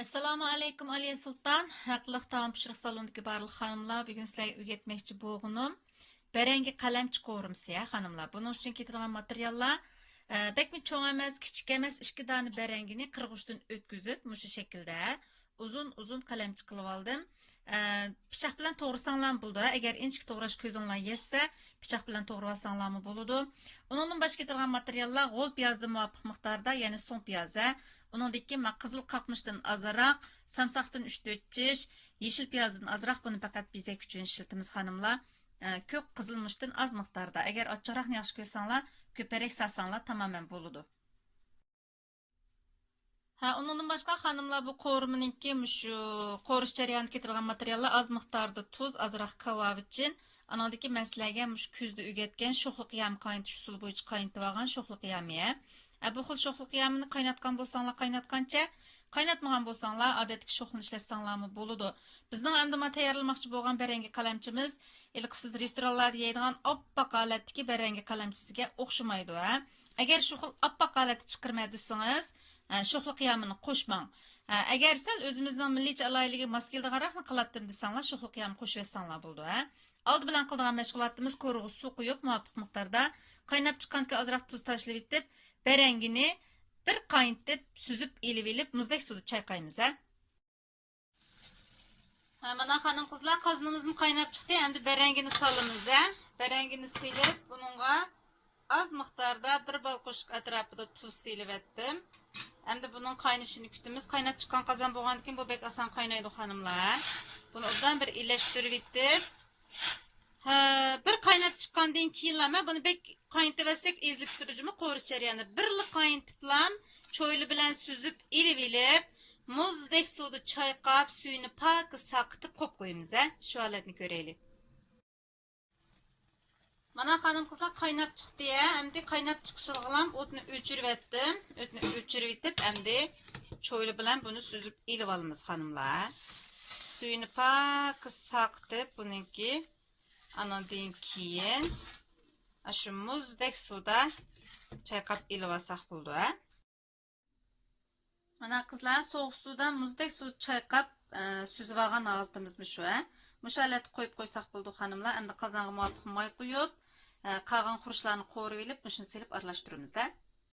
Assalomu alaykum Aliya Sultan. Haqliq taom pishiriq salonidagi barliq xonimlar, bugun sizlarga o'rgatmoqchi bo'lganim barangi qalamchi qo'rimsi ya xonimlar. Buning uchun ketilgan materiallar bekmi cho'ng emas, kichik emas, 2 dona barangini qirg'ichdan o'tkazib, mushu shaklda uzun qalamchi qilib oldim. Pichoq bilan to'g'risanglar bo'ldi. Agar inchik to'g'rash ko'zinglar yetsa, pichoq bilan to'g'rab olsanglarmi bo'ladi. Undan boshqa ketilgan materiallar g'o'l piyozda muvofiq miqdorda, ya'ni so'ng piyoza. Uningdagi qizil qaqmishdan azroq, samsoqdan 3-4 tish, yeşil piyozdan azroq, buni faqat bezak uchun ishlatamiz xonimlar. Ko'k qizilmishdan az miqdorda. Agar ochchiqroqni yaxshi ko'rsanglar, ko'parak salsanglar tamamen bo'ladi. Undan boshqa xonimlar bu qo'riminingki shu qo'rish jarayoniga ketilgan materiallar az miqdorda tuz, azroq kavov uchun, analdagi masalaga kuzda o'rgatgan sho'xliq yam qaynatish usuli bo'yicha qaynatib olgan sho'xliq yamiya. Bu xil sho'xliq yamini qaynatgan bo'lsanglar qaynatgancha, qaynatmagan bo'lsanglar odatdagi sho'xni ishlatsanglarmi bo'ladi. Bizning endi tayyorlamoqchi bo'lgan barangi qalamchimiz siz restoranlarda yeydigan oppoq holatdagi barangi qalamchisiga o'xshamaydi. Agar shu xil oppoq holatni chiqarmay desangiz, sho'xliq yamini qo'shmang. Agar sal o'zimizning milliy aloyligi mos keladiganroqni qiladim desanglar, sho'xliq yamini qo'shib yetsanglar bo'ladi. Oldi bilan qiladigan mashg'ulotimiz ko'rg'u suv quyib, muvofiq miqdorda qaynab chiqqandan azroq tuz tashlab etib, barangini bir qaynatib, süzib elib muzdek suvda chayqaymiz. Mana xonim qizlar, qozonimizni qaynab chiqdi. Endi barangini solamiz. Barangini silib, buningga az miqdorda bir bol qo'shib atrofida tuz silib etdim. Endi buning qaynashini kutamiz. Qaynab chiqqan qozon bo'lgandan keyin bu bek oson qaynaydi xonimlar. Buni obdan bir ilashtirib etib, bir qaynab chiqqandan keyin buni bek qaynatib etsak, ezlik sürücümü qo'rish jarayoni. Birli qaynatiblam, cho'yli bilan süzib, elib, muzdek suvda chayqab, suyini pok saqitib qo'yib qo'yamiz. Shu holatni ko'raylik. Mana xonim qizlar qaynab chiqdi ya. Endi qaynab chiqishiga o'tni o'chirib etdim. O'tni o'chirib etib, endi cho'yli bilan buni süzib elib olamiz xonimlar. Suyini pok saqitib, buningki andan keyin shu muzdek suvda chayqab elib olsak bo'ldi. Mana qizlar, sovuq suvda muzdek suv chayqab süzib olgan holatimiz shu. Mushu holatni qo'yib qo'ysak bo'ldi xonimlar. Endi qozonga muvofiq moy quyib, qolgan xurishlarni qo'rib elib, mushuni silib aralashtiramiz.